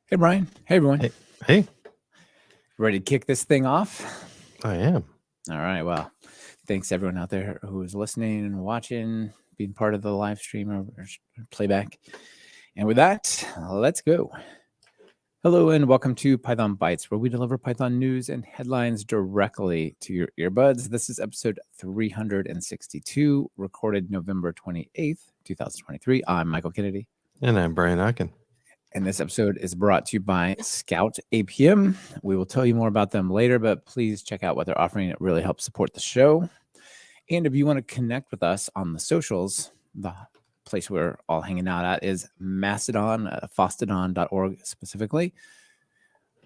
Hey, Brian. Hey, everyone. Hey, Ready to kick this thing off? I am. All right. Well, thanks everyone out there who is listening and watching, being part of the live stream or playback. And with that, let's go. Hello and welcome to Python Bytes, where we deliver Python news and headlines directly to your earbuds. This is episode 362, recorded November 28th, 2023. I'm Michael Kennedy. And I'm Brian Ocken. And this episode is brought to you by Scout APM. We will tell you more about them later, but please check out what they're offering. It really helps support the show. And if you want to connect with us on the socials, the place we're all hanging out at is Mastodon, fostodon.org specifically.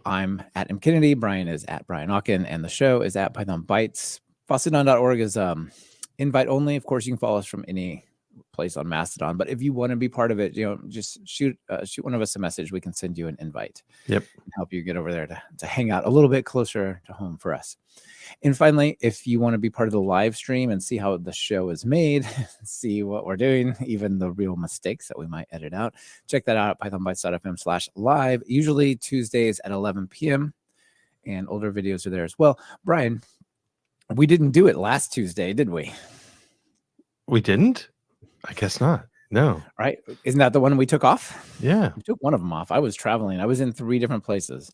I'm at M. Kennedy. Brian is at Brian Ocken, and the show is at Python Bytes. Fostodon.org is invite only. Of course, you can follow us from any place on Mastodon, but if you want to be part of it, just shoot one of us a message. We can send you an invite. Yep. And help you get over there to hang out a little bit closer to home for us. And finally, if you want to be part of the live stream and see how the show is made, see what we're doing, even the real mistakes that we might edit out, check that out at pythonbytes.fm/live, usually Tuesdays at 11 p.m. And older videos are there as well. Brian, we didn't do it last Tuesday, did we? We didn't? I guess not. No. Right? Isn't that the one we took off? Yeah. We took one of them off. I was traveling. I was in 3 different places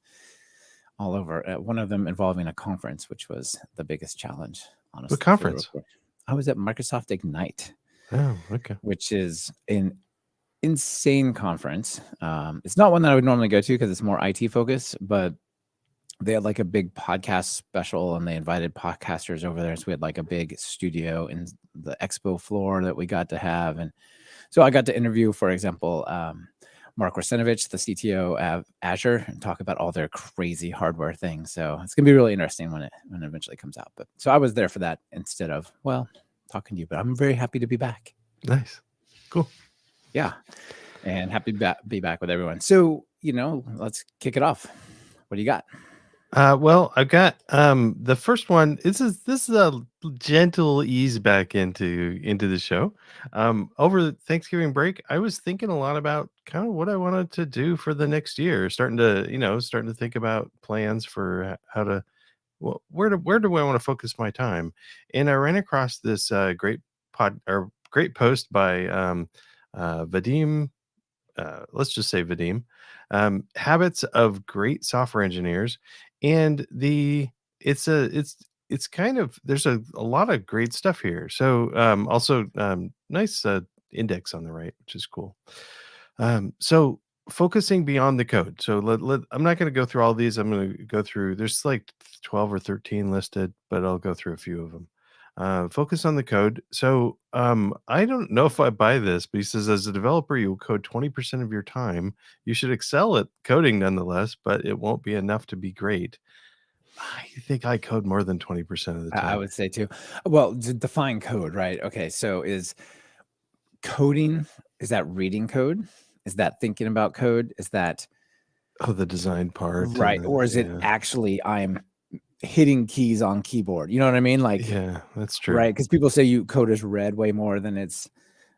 all over. One of them involving a conference, which was the biggest challenge, honestly. What conference? I was at Microsoft Ignite. Oh, okay. Which is an insane conference. It's not one that I would normally go to because it's more IT focused, but they had like a big podcast special and they invited podcasters over there. So we had like a big studio in the expo floor that we got to have. And so I got to interview, for example, Mark Russinovich, the CTO of Azure, and talk about all their crazy hardware things. So it's going to be really interesting when it eventually comes out. But so I was there for that instead of, talking to you, but I'm very happy to be back. Nice. Cool. Yeah. And happy to be back with everyone. So, let's kick it off. What do you got? Well, I've got the first one. This is a gentle ease back into the show. Over the Thanksgiving break, I was thinking a lot about kind of what I wanted to do for the next year. Starting to think about plans for how to. Well, where do I want to focus my time? And I ran across this great post by Vadim. Let's just say Vadim. Habits of Great Software Engineers. And it's kind of, there's a lot of great stuff here. So also nice index on the right, which is cool. So focusing beyond the code. So I'm not going to go through all these. I'm going to go through, there's like 12 or 13 listed, but I'll go through a few of them. Focus on the code. So I don't know if I buy this, but he says, as a developer, you will code 20% of your time. You should excel at coding nonetheless, but it won't be enough to be great. I think I code more than 20% of the time. I would say too. Well, define code, right? Okay, so is coding, is that reading code? Is that thinking about code? Is that the design part? Right. Or is it actually I'm hitting keys on keyboard? You know what I mean? Like, yeah, that's true. Right. Because people say you code is read way more than it's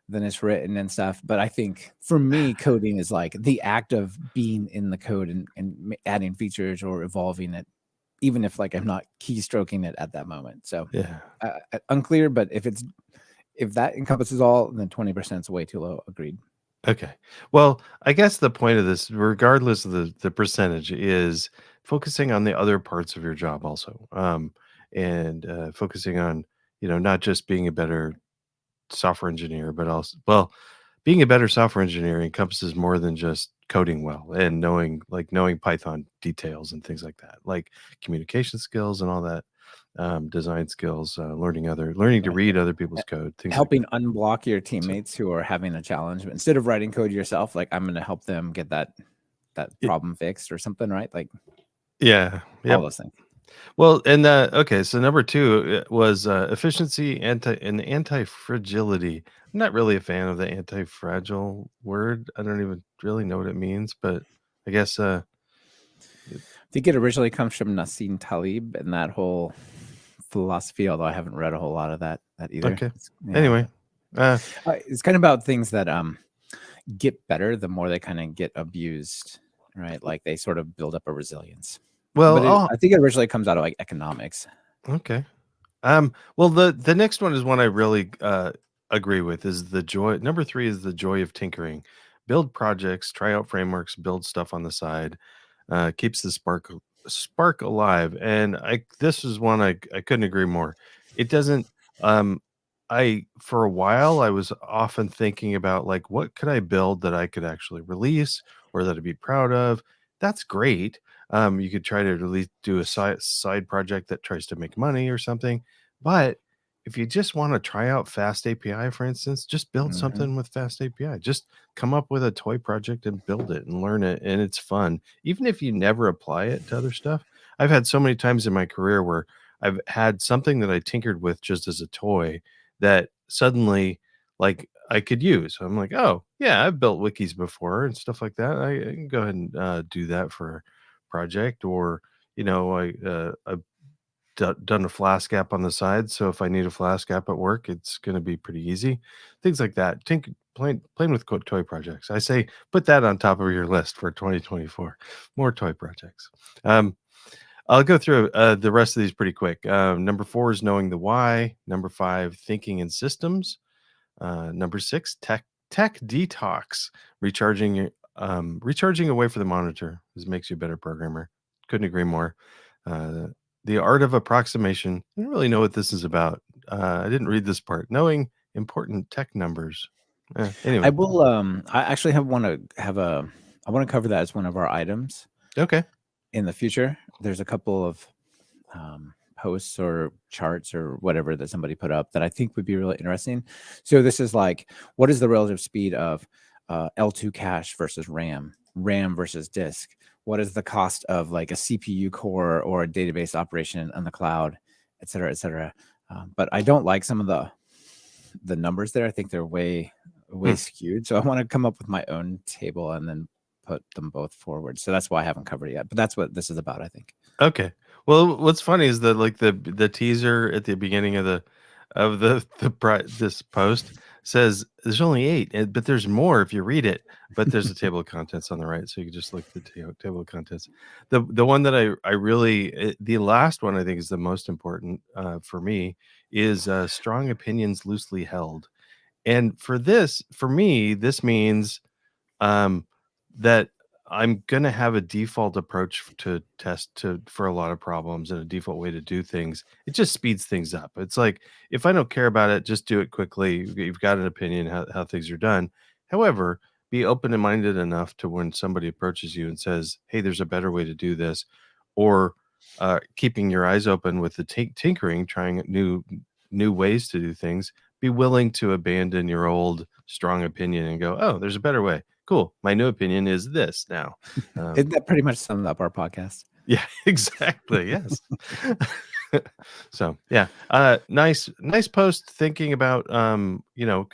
written and stuff. But I think for me, coding is like the act of being in the code and adding features or evolving it, even if like I'm not keystroking it at that moment. So yeah, unclear. But if that encompasses all, then 20% is way too low. Agreed. Okay. Well, I guess the point of this, regardless of the percentage, is focusing on the other parts of your job also, and focusing on, not just being a better software engineer, but also, being a better software engineer encompasses more than just coding well and knowing Python details and things like that, like communication skills and all that, design skills, learning to read other people's code, things helping like unblock your teammates who are having a challenge. But instead of writing code yourself, like I'm going to help them get that problem fixed or something, right? Like, yeah, all those things. Well, and okay, so number 2 was efficiency and anti-fragility. I'm not really a fan of the anti-fragile word. I don't even really know what it means, but I guess I think it originally comes from Nassim Taleb and that whole philosophy, although I haven't read a whole lot of that either. Okay. Anyway, it's kind of about things that get better the more they kind of get abused. right? Like they sort of build up a resilience. Well, But I think it originally comes out of like economics. okay. Well, the next one is one I really agree with. Is the joy number 3 is the joy of tinkering. Build projects, try out frameworks, build stuff on the side. Keeps the spark alive. And this is one I couldn't agree more. It doesn't. Um, I for a while I was often thinking about like what could I build that I could actually release or that I'd be proud of. That's great. You could try to at least do a side project that tries to make money or something. But if you just want to try out Fast API, for instance, just build Mhm. something with Fast API. Just come up with a toy project and build it and learn it. And it's fun. Even if you never apply it to other stuff. I've had so many times in my career where I've had something that I tinkered with just as a toy that suddenly like I could use. I'm like, oh yeah, I've built wikis before and stuff like that. I can go ahead and do that for a project, or I've done a Flask app on the side. So if I need a Flask app at work, it's going to be pretty easy. Things like that. Playing with toy projects. I say put that on top of your list for 2024. More toy projects. I'll go through the rest of these pretty quick. Number 4 is knowing the why. Number 5, thinking in systems. Number 6, tech detox. Recharging away for the monitor. This makes you a better programmer. Couldn't agree more. Uh, the art of approximation. I don't really know what this is about. I didn't read this part. Knowing important tech numbers. I Anyway, will. I actually I want to cover that as one of our items okay. in the future. There's a couple of posts or charts or whatever that somebody put up that I think would be really interesting. So this is like, what is the relative speed of L2 cache versus RAM versus disk? What is the cost of like a CPU core or a database operation on the cloud, et cetera, et cetera. But I don't like some of the numbers there. I think they're way skewed. So I want to come up with my own table and then put them both forward. So that's why I haven't covered it yet. But that's what this is about, I think. Okay. Well, what's funny is that like the teaser at the beginning of this post says there's only 8, but there's more if you read it. But there's a table of contents on the right, so you can just look at the table of contents. The one that I really the last one I think is the most important for me is strong opinions loosely held. And for me, this means um, that I'm gonna have a default approach to test for a lot of problems and a default way to do things. It just speeds things up. It's like if I don't care about it, just do it quickly. You've got an opinion how things are done. However, be open and minded enough to when somebody approaches you and says, "Hey, there's a better way to do this," or keeping your eyes open with the tinkering, trying new ways to do things. Be willing to abandon your old strong opinion and go, "Oh, there's a better way." Cool. My new opinion is this now. Isn't that pretty much summed up our podcast? Yeah, exactly. Yes. So yeah, nice post thinking about kind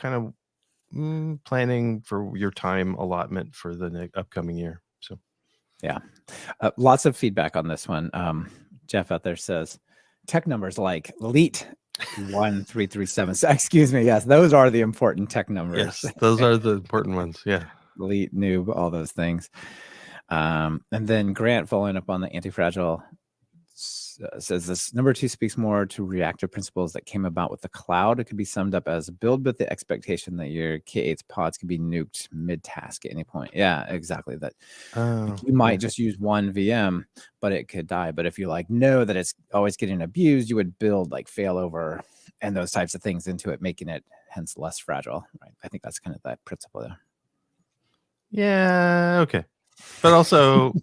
of planning for your time allotment for the upcoming year. So Yeah. Lots of feedback on this one. Jeff out there says tech numbers like LEET 1337. So, excuse me. Yes, those are the important tech numbers. yes, those are the important ones. Yeah. LEET, noob, all those things. And then Grant, following up on the anti-fragile, says this number 2 speaks more to reactive principles that came about with the cloud. It could be summed up as build with the expectation that your K8's pods can be nuked mid-task at any point. Yeah, exactly. That you might just use one VM, but it could die. But if you like know that it's always getting abused, you would build like failover and those types of things into it, making it hence less fragile. Right? I think that's kind of that principle there. Yeah. Okay. But also,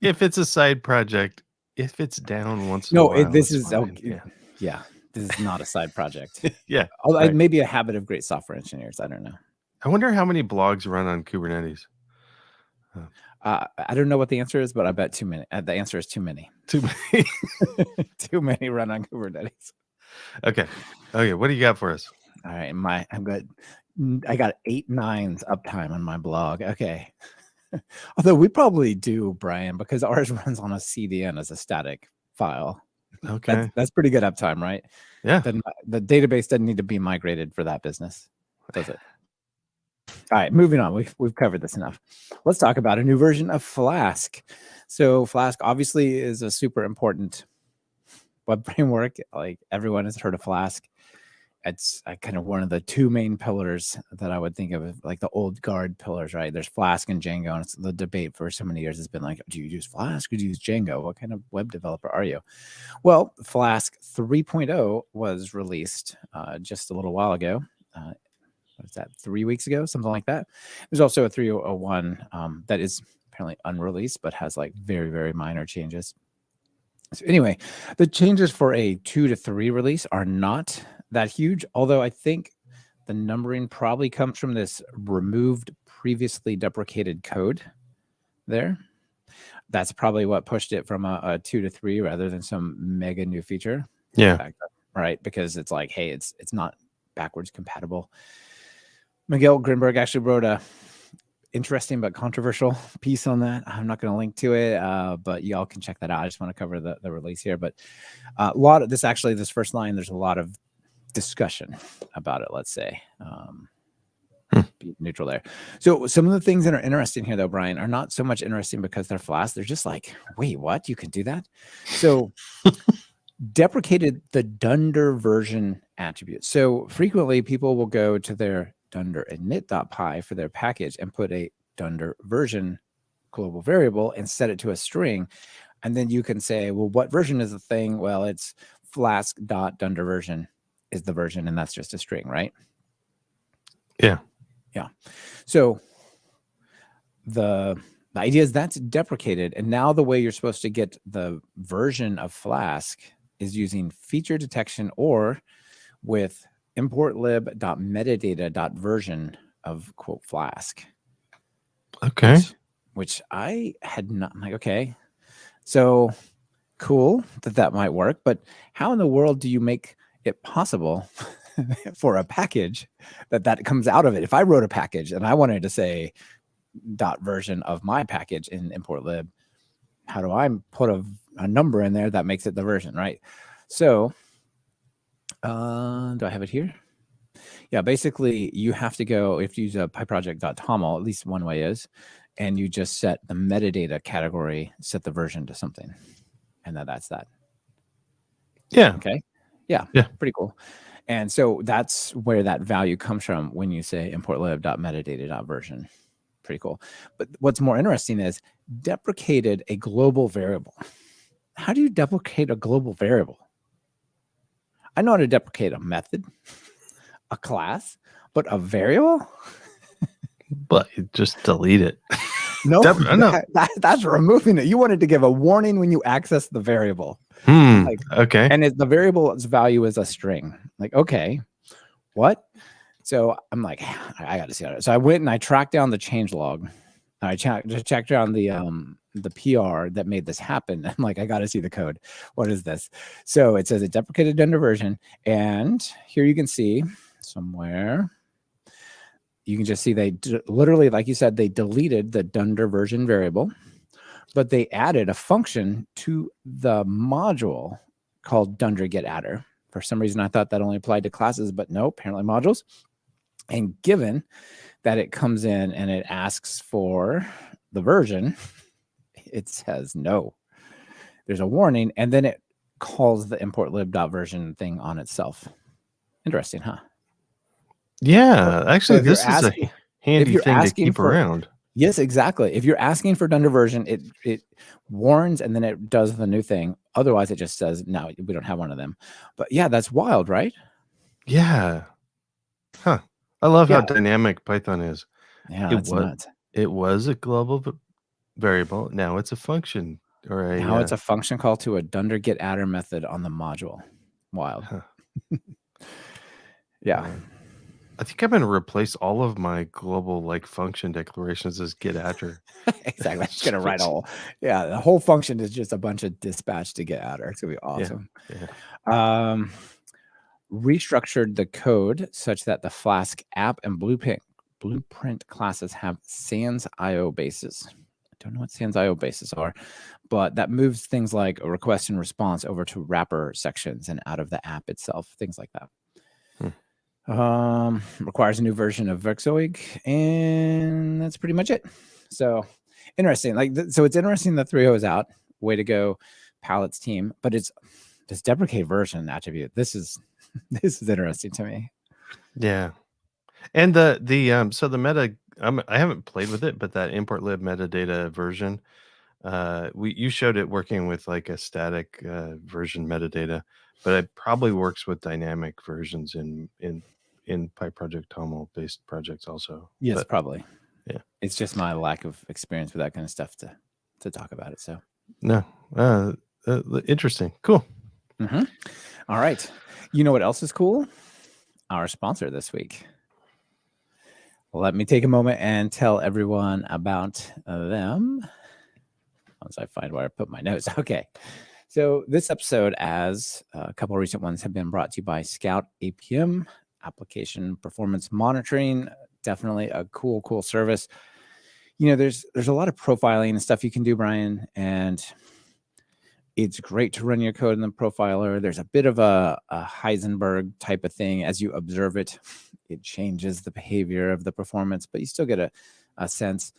if it's a side project, if it's down once in a while, this is fine. yeah. This is not a side project. Yeah. Although Right. maybe a habit of great software engineers. I don't know. I wonder how many blogs run on Kubernetes. I don't know what the answer is, but I bet too many. The answer is too many. Too many. Too many run on Kubernetes. Okay. What do you got for us? All right, I got 8 9s uptime on my blog. Okay. Although we probably do, Brian, because ours runs on a CDN as a static file. Okay. That's pretty good uptime, right? Yeah. Then the database doesn't need to be migrated for that business, does it? All right, moving on. We've covered this enough. Let's talk about a new version of Flask. So Flask obviously is a super important web framework. Like everyone has heard of Flask. It's kind of one of the two main pillars that I would think of, like the old guard pillars, right? There's Flask and Django, and it's the debate for so many years has been like, do you use Flask or do you use Django? What kind of web developer are you? Well, Flask 3.0 was released just a little while ago. What's that, 3 weeks ago, something like that. There's also a 3.01 that is apparently unreleased, but has like very, very minor changes. So anyway, the changes for a 2 to 3 release are not that huge, although I think the numbering probably comes from this removed previously deprecated code there. That's probably what pushed it from a 2 to 3 rather than some mega new feature. Yeah. Right, because it's like, hey, it's not backwards compatible. Miguel Grinberg actually wrote a interesting but controversial piece on that. I'm not going to link to it, but y'all can check that out. I just want to cover the release here. But a lot of this, actually, this first line, there's a lot of discussion about it, let's say. Be neutral there. So some of the things that are interesting here, though, Brian, are not so much interesting because they're Flask. They're just like, wait, what? You can do that? So deprecated the dunder version attribute. So frequently people will go to their dunder init.py for their package and put a dunder version global variable and set it to a string. And then you can say, well, what version is the thing? Well, it's flask.dunder version is the version, and that's just a string, right? Yeah. So the idea is that's deprecated, and now the way you're supposed to get the version of Flask is using feature detection or with import lib.metadata.version of quote Flask. Okay. Which I had not, I'm like, okay, so cool that might work, but how in the world do you make it possible for a package that comes out of it? If I wrote a package and I wanted to say dot version of my package in import lib, how do I put a number in there that makes it the version, right? So do I have it here? Yeah, basically you have to go, if you use a pyproject.toml, at least one way is, and you just set the metadata category, set the version to something, and that's that. Yeah. Okay. Yeah. Pretty cool. And so that's where that value comes from when you say import lib.metadata.version. Pretty cool. But what's more interesting is deprecated a global variable. How do you deprecate a global variable? I know how to deprecate a method, a class, but a variable? But just delete it. No, that's removing it. You wanted to give a warning when you access the variable. Okay. And the variable's value is a string. Like, okay, what? So I'm like, I got to see it. So I went and I tracked down the change log. I checked down the PR that made this happen. I'm like, I got to see the code. What is this? So it says a deprecated dunder version. And here you can see somewhere, you can just see they literally, like you said, they deleted the dunder version variable, but they added a function to the module called dunder get adder. For some reason, I thought that only applied to classes, but no, apparently modules. And given that it comes in and it asks for the version, it says no. There's a warning, and then it calls the import lib.version thing on itself. Interesting, huh? Yeah, actually, so this is a handy thing to keep around. Yes, exactly. If you're asking for dunder version, it warns and then it does the new thing. Otherwise, it just says, no, we don't have one of them. But yeah, that's wild, right? Yeah. Huh. I love how dynamic Python is. Yeah, it's nuts. It was a global variable. Now it's a function. Now it's a function call to a dunder get adder method on the module. Wild. Huh. Yeah. I think I'm going to replace all of my global function declarations as get adder. Exactly. I'm just going to write the whole function is just a bunch of dispatch to get adder. It's going to be awesome. Yeah. Restructured the code such that the Flask app and Blueprint classes have sans IO bases. I don't know what sans IO bases are, but that moves things like a request and response over to wrapper sections and out of the app itself, things like that. Requires a new version of Verkzoig, and that's pretty much it. So interesting. So it's interesting that 3.0 is out. Way to go, Palettes team. But it's this deprecate version attribute. This is interesting to me. Yeah. And so the meta, I haven't played with it, but that import lib metadata version, you showed it working with like a static version metadata, but it probably works with dynamic versions in PyProject Toml based projects also. Yes, But probably. yeah, It's just my lack of experience with that kind of stuff to talk about it. So no, interesting, cool. All right. You know what else is cool? Our sponsor this week. Let me take a moment and tell everyone about them. Once I find where I put my notes. Okay. So this episode, as a couple of recent ones, have been brought to you by Scout APM, Application Performance Monitoring. Definitely a cool service. There's a lot of profiling and stuff you can do, Brian, and it's great to run your code in the profiler. There's a bit of a Heisenberg type of thing. As you observe it, it changes the behavior of the performance, but you still get a sense.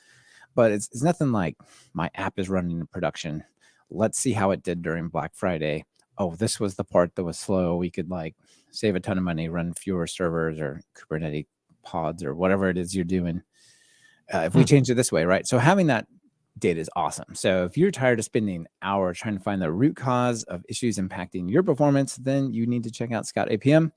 But it's nothing like my app is running in production. Let's see how it did during Black Friday. Oh, this was the part that was slow. We could save a ton of money, run fewer servers or Kubernetes pods or whatever it is you're doing. If we change it this way, right? So having that data is awesome. So if you're tired of spending hours trying to find the root cause of issues impacting your performance, then you need to check out Scout APM.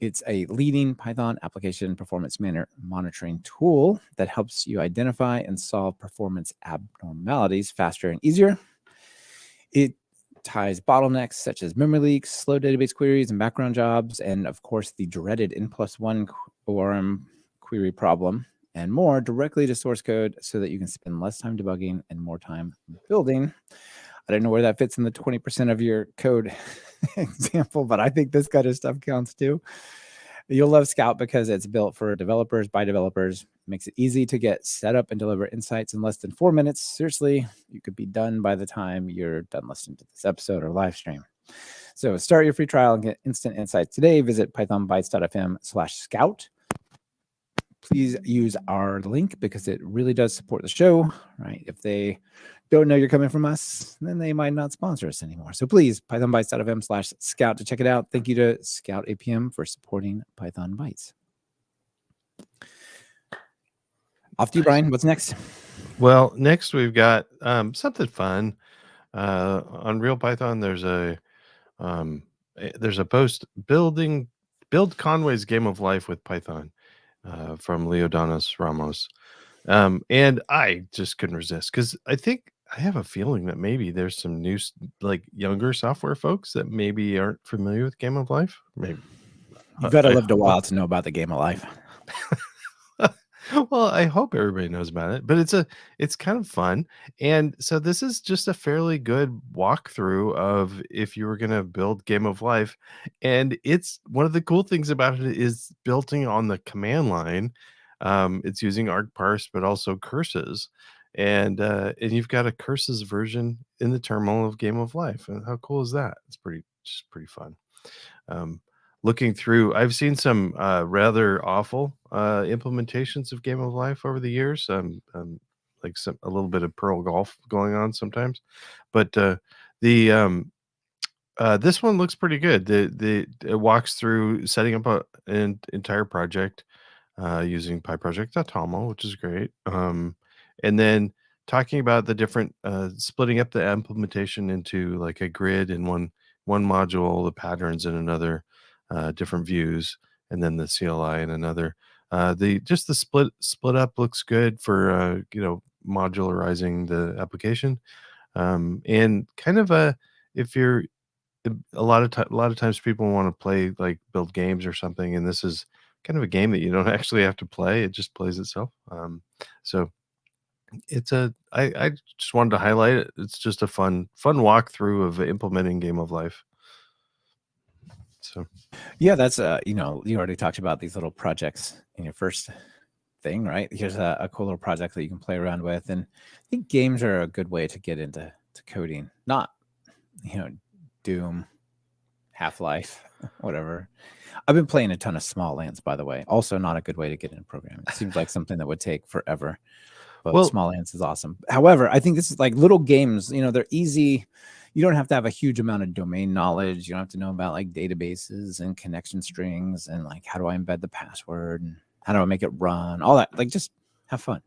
It's a leading Python application performance monitoring tool that helps you identify and solve performance abnormalities faster and easier. It ties bottlenecks such as memory leaks, slow database queries, and background jobs, and of course the dreaded N+1 ORM query problem and more directly to source code so that you can spend less time debugging and more time building. I don't know where that fits in the 20% of your code example, but I think this kind of stuff counts too. You'll love Scout because it's built for developers by developers. Makes it easy to get set up and deliver insights in less than 4 minutes. Seriously, you could be done by the time you're done listening to this episode or live stream. So start your free trial and get instant insights today. Visit pythonbytes.fm/scout. Please use our link because it really does support the show, right? If they don't know you're coming from us, then they might not sponsor us anymore. So please, pythonbytes.fm/scout to check it out. Thank you to Scout APM for supporting Python Bytes. Off to you, Brian. What's next? Well, next we've got something fun. On Real Python, there's a post build Conway's Game of Life with Python from Leodanos Ramos. And I just couldn't resist because I think I have a feeling that maybe there's some new, younger software folks that maybe aren't familiar with Game of Life. Maybe You've got to lived a while to know about the Game of Life. Well, I hope everybody knows about it, but it's kind of fun. And so this is just a fairly good walkthrough of if you were going to build Game of Life. And it's one of the cool things about it is building on the command line. It's using argparse, but also curses. And you've got a curses version in the terminal of Game of Life. And how cool is that? It's just pretty fun. Looking through, I've seen some rather awful implementations of Game of Life over the years. Like a little bit of Perl golf going on sometimes, but this one looks pretty good. It walks through setting up an entire project using PyProject.toml, which is great, and then talking about the different splitting up the implementation into like a grid in one module, the patterns in another. Different views, and then the CLI in another. The split up looks good for modularizing the application, and kind of if you're a lot of times people want to play build games or something, and this is kind of a game that you don't actually have to play; it just plays itself. So it's I just wanted to highlight it. It's just a fun walkthrough of implementing Game of Life. So yeah, that's you already talked about these little projects in your first thing, right? Here's a cool little project that you can play around with, and I think games are a good way to get into coding. Not Doom Half-Life, whatever. I've been playing a ton of Small Lands, by the way. Also, not a good way to get into programming. It seems like something that would take forever, but Well, Small Lands is awesome. However, I think this is like little games. They're easy. You don't have to have a huge amount of domain knowledge. You don't have to know about like databases and connection strings and like how do I embed the password and how do I make it run, all that. Like just have fun.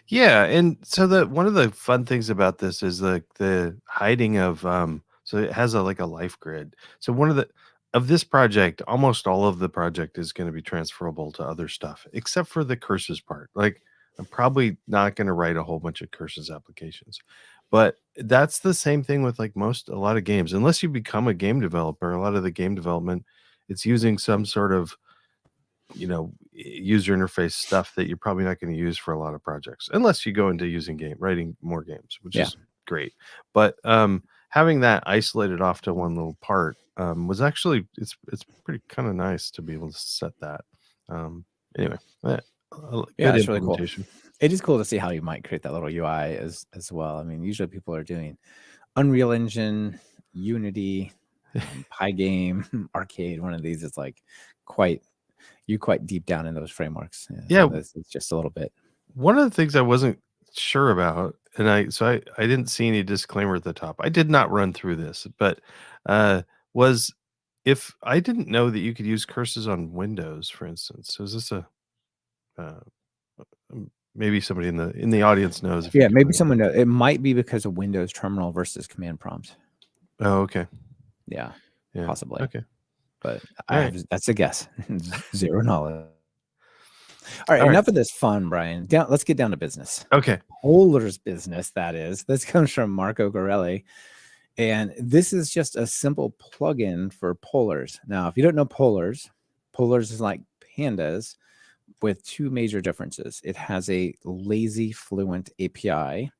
yeah, and so one of the fun things about this is the hiding of so it has like a life grid. So one of this project, almost all of the project is going to be transferable to other stuff, except for the curses part. Like I'm probably not going to write a whole bunch of curses applications. But that's the same thing with like a lot of games. Unless you become a game developer, a lot of the game development, it's using some sort of user interface stuff that you're probably not going to use for a lot of projects unless you go into writing more games, which is great. But having that isolated off to one little part was actually it's pretty kind of nice to be able to set that. Anyway, good It's really cool. implementation. It is cool to see how you might create that little UI as well. I mean, usually people are doing Unreal Engine, Unity, Pygame, Arcade. One of these is like quite deep down in those frameworks. Yeah. So this is just a little bit. One of the things I wasn't sure about, and I didn't see any disclaimer at the top. I did not run through this, but was if I didn't know that you could use curses on Windows, for instance. So is this maybe somebody in the audience knows? Maybe someone knows. It might be because of Windows terminal versus command prompt. Oh, okay. Yeah, possibly. Okay. But that's a guess. Zero knowledge. All right, enough of this fun, Brian. Let's get down to business. Okay. Polars business, that is. This comes from Marco Gorelli. And this is just a simple plugin for Polars. Now, if you don't know Polars is like pandas with two major differences. It has a lazy fluent API.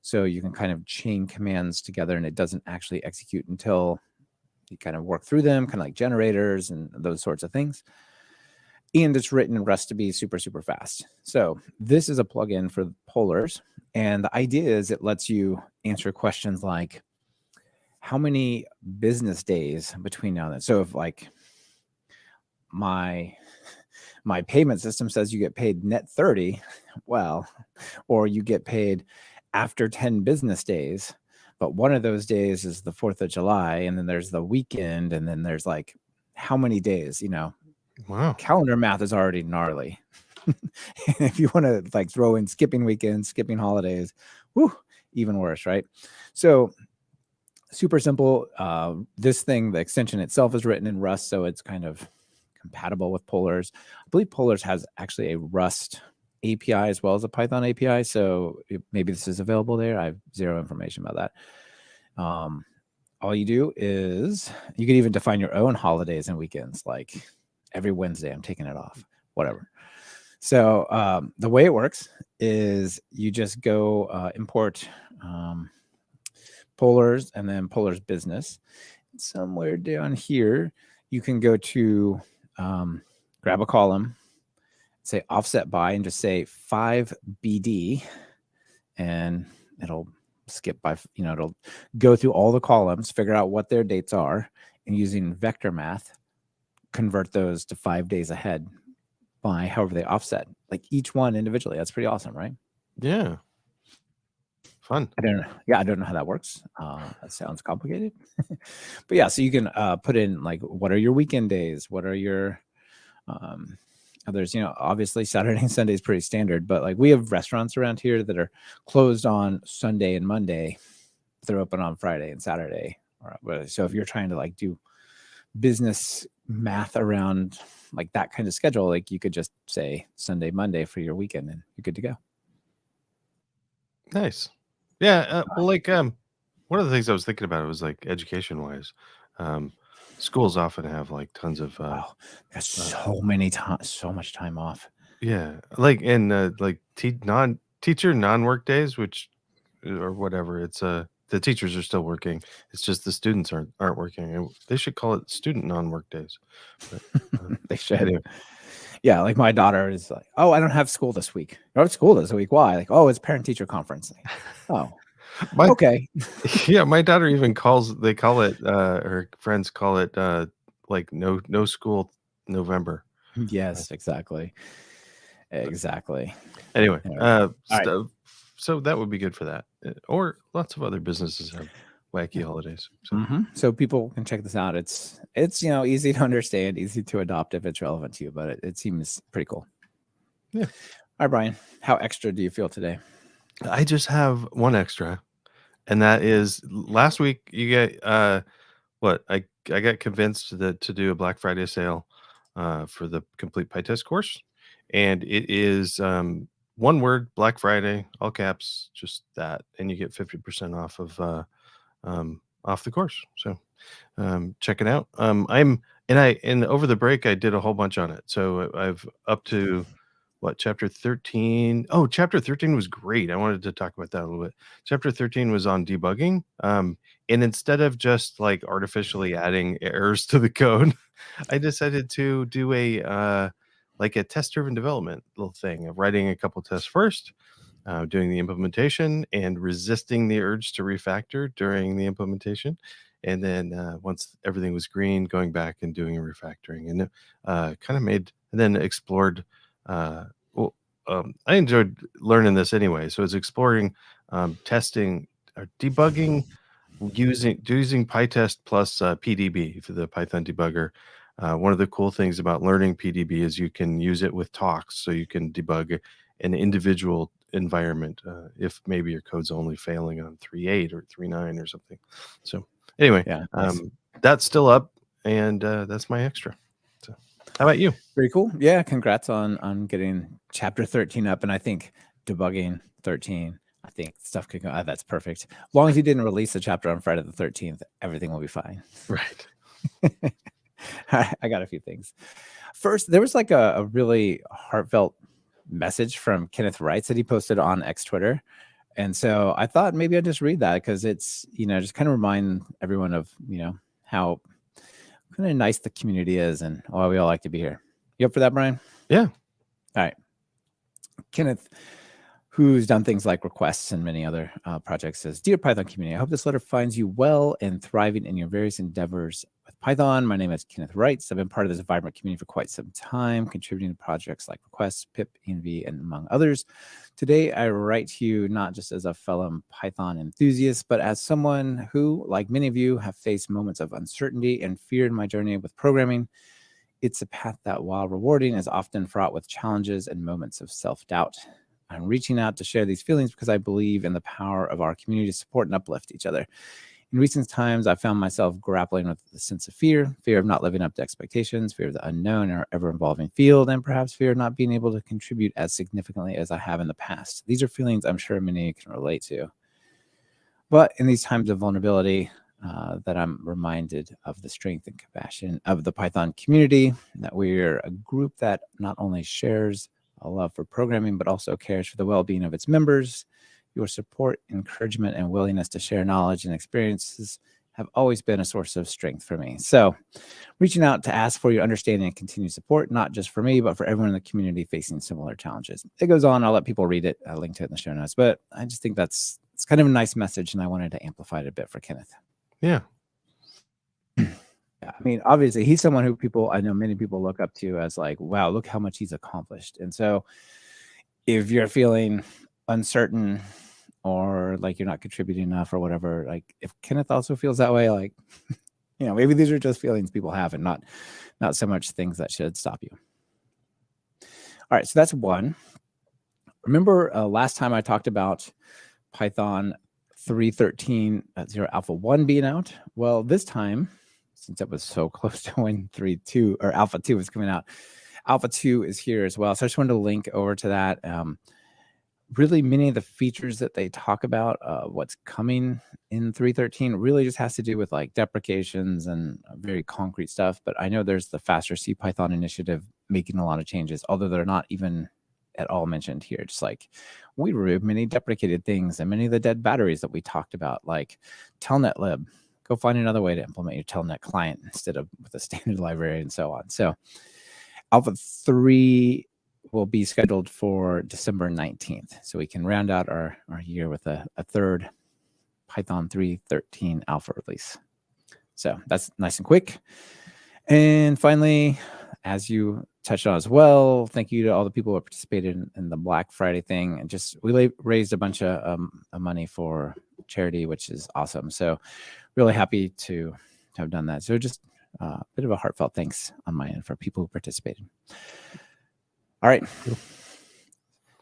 So you can kind of chain commands together and it doesn't actually execute until you kind of work through them, kind of like generators and those sorts of things. And it's written in Rust to be super, super fast. So this is a plugin for Polars. And the idea is it lets you answer questions like, how many business days between now and then? So if like my payment system says you get paid net 30, well, or you get paid after 10 business days, but one of those days is the 4th of July, and then there's the weekend, and then there's like how many days, Wow. Calendar math is already gnarly. If you want to like throw in skipping weekends, skipping holidays, even worse, right? So super simple. This thing, the extension itself is written in Rust, so it's kind of compatible with Polars. I believe Polars has actually a Rust API as well as a Python API, so maybe this is available there. I have zero information about that. All you do is you can even define your own holidays and weekends, like every Wednesday I'm taking it off, whatever. So the way it works is you just go import Polars and then Polars business. Somewhere down here, you can go to grab a column, say offset by, and just say 5 BD, and it'll skip by, it'll go through all the columns, figure out what their dates are, and using vector math, convert those to 5 days ahead by however they offset, like each one individually. That's pretty awesome, right? Yeah. Fun. I don't know how that works. That sounds complicated. But yeah, so you can put in like, what are your weekend days? What are your others? Obviously Saturday and Sunday is pretty standard, but like we have restaurants around here that are closed on Sunday and Monday. They're open on Friday and Saturday. So if you're trying to like do business math around like that kind of schedule, like you could just say Sunday, Monday for your weekend and you're good to go. Nice. Yeah. Well, like one of the things I was thinking about was like education wise, schools often have like tons of there's so much time off. Yeah, like in like teacher non-work days, which or whatever. It's the teachers are still working. It's just the students aren't working. They should call it student non-work days. But, they should. Anyway. Yeah, like my daughter is like, oh, I don't have school this week. I don't have school this week. Why? Like, oh, it's parent-teacher conference. Like, oh, My Okay. yeah, my daughter even they call it her friends call it like no school November. Yes, exactly. Exactly. Anyway, Anyway. All right. stuff. So that would be good for that, or lots of other businesses have wacky holidays. So So people can check this out. It's easy to understand, easy to adopt if it's relevant to you, but it seems pretty cool. yeah, All right, Brian, how extra do you feel today? I just have one extra, and that is last week you get what I got convinced that to do a Black Friday sale for the complete PyTest course, and it is one word Black Friday, all caps, just that, and you get 50% off the course. So check it out. And over the break I did a whole bunch on it. So I've up to what chapter 13. Oh, chapter 13 was great. I wanted to talk about that a little bit. Chapter 13 was on debugging. And instead of just like artificially adding errors to the code, I decided to do a like a test-driven development little thing of writing a couple tests first, doing the implementation and resisting the urge to refactor during the implementation. And then once everything was green, going back and doing a refactoring, and kind of made and then explored. Well, I enjoyed learning this anyway, so it's exploring, testing, or debugging using PyTest plus PDB for the Python debugger. One of the cool things about learning PDB is you can use it with talks, so you can debug an individual environment if maybe your code's only failing on 3.8 or 3.9 or something. So anyway, Yeah, nice. that's still up, and that's my extra. So, how about you? Pretty cool. Yeah, congrats on getting chapter 13 up, and I think debugging 13. I think stuff could go. That's perfect. As long as you didn't release the chapter on Friday the 13th, everything will be fine. Right. I got a few things. First, there was like a really heartfelt message from Kenneth Wright that he posted on X Twitter. And so I thought maybe I'd just read that because it's, just kind of remind everyone of, how kind of nice the community is and why we all like to be here. You up for that, Brian? Yeah. All right. Kenneth, who's done things like requests and many other projects, says, "Dear Python community, I hope this letter finds you well and thriving in your various endeavors with Python. My name is Kenneth Wright. I've been part of this vibrant community for quite some time, contributing to projects like Requests, pip, env, and among others. Today, I write to you not just as a fellow Python enthusiast, but as someone who, like many of you, have faced moments of uncertainty and fear in my journey with programming. It's a path that, while rewarding, is often fraught with challenges and moments of self-doubt. I'm reaching out to share these feelings because I believe in the power of our community to support and uplift each other. In recent times, I found myself grappling with the sense of fear of not living up to expectations, fear of the unknown in our ever-evolving field, and perhaps fear of not being able to contribute as significantly as I have in the past. These are feelings I'm sure many can relate to. But in these times of vulnerability, that I'm reminded of the strength and compassion of the Python community, that we're a group that not only shares a love for programming, but also cares for the well-being of its members. Your support, encouragement, and willingness to share knowledge and experiences have always been a source of strength for me. So reaching out to ask for your understanding and continued support, not just for me, but for everyone in the community facing similar challenges." It goes on. I'll let people read it. I'll link to it in the show notes. But I just think it's kind of a nice message, and I wanted to amplify it a bit for Kenneth. Yeah. I mean, obviously, he's someone who I know many people look up to as like, wow, look how much he's accomplished. And so if you're feeling uncertain or like you're not contributing enough or whatever, like if Kenneth also feels that way, like, maybe these are just feelings people have and not so much things that should stop you. All right, so that's one. Remember last time I talked about Python 3.13.0 Alpha 1 being out? Well, this time, since it was so close to when 3.2 or Alpha 2 was coming out, Alpha 2 is here as well. So I just wanted to link over to that. Really, many of the features that they talk about, what's coming in 3.13 really just has to do with like deprecations and very concrete stuff. But I know there's the Faster CPython initiative making a lot of changes, although they're not even at all mentioned here. Just like we removed many deprecated things and many of the dead batteries that we talked about, like telnet lib. Go find another way to implement your telnet client instead of with a standard library and so on. So Alpha 3 will be scheduled for December 19th. So we can round out our year with a third Python 3.13 alpha release. So that's nice and quick. And finally, as you touched on as well, thank you to all the people who participated in the Black Friday thing. And we raised a bunch of money for charity, which is awesome. So really happy to have done that. So just a bit of a heartfelt thanks on my end for people who participated. All right.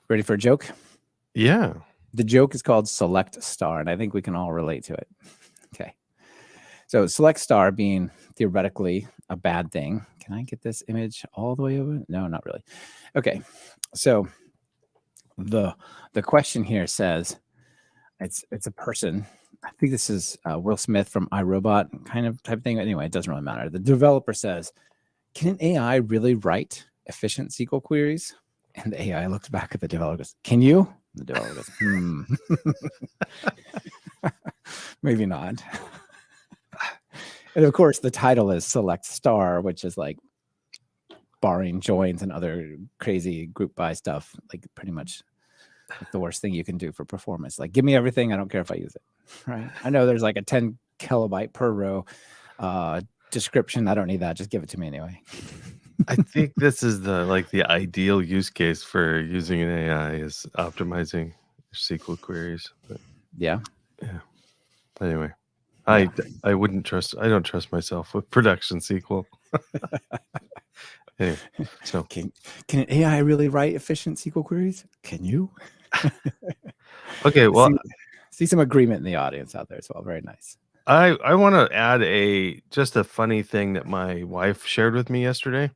Ready for a joke? Yeah. The joke is called Select Star, and I think we can all relate to it. Okay. So select star being theoretically a bad thing. Can I get this image all the way over? No, not really. Okay. So the question here says it's a person. I think this is Will Smith from iRobot kind of type of thing. Anyway, it doesn't really matter. The developer says, can an AI really write efficient SQL queries? And the AI looks back at the developer and goes, can you? The developer goes, maybe not. And of course, the title is Select Star, which is like barring joins and other crazy group by stuff, like pretty much like the worst thing you can do for performance. Like, give me everything. I don't care if I use it. Right. I know there's like a 10 kilobyte per row description. I don't need that. Just give it to me anyway. I think this is the ideal use case for using an AI is optimizing SQL queries. But yeah. Anyway, I don't trust myself with production SQL. Anyway, so can an AI really write efficient SQL queries? Can you? Okay, well, see some agreement in the audience out there as well. Very nice. I want to add just a funny thing that my wife shared with me yesterday.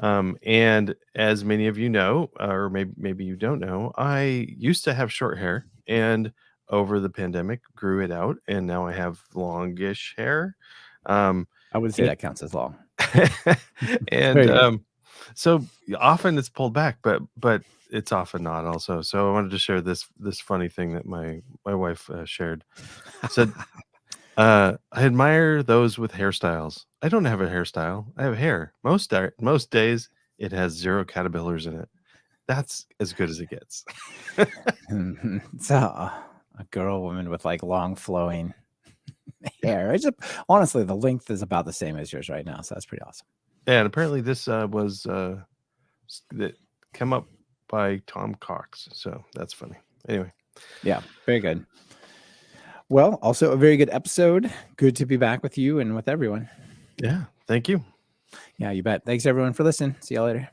And as many of you know, or maybe you don't know, I used to have short hair, and over the pandemic grew it out, and now I have longish hair. I would say that counts as long. And so often it's pulled back, but it's often not also. So I wanted to share this funny thing that my wife shared. Said, I admire those with hairstyles. I don't have a hairstyle. I have hair. Most days it has 0 caterpillars in it. That's as good as it gets. It's a woman with like long flowing hair. It's honestly, the length is about the same as yours right now. So that's pretty awesome. And apparently this was that came up by Tom Cox. So that's funny. Anyway. Yeah, very good. Well, also a very good episode. Good to be back with you and with everyone. Yeah, thank you. Yeah, you bet. Thanks everyone for listening. See y'all later.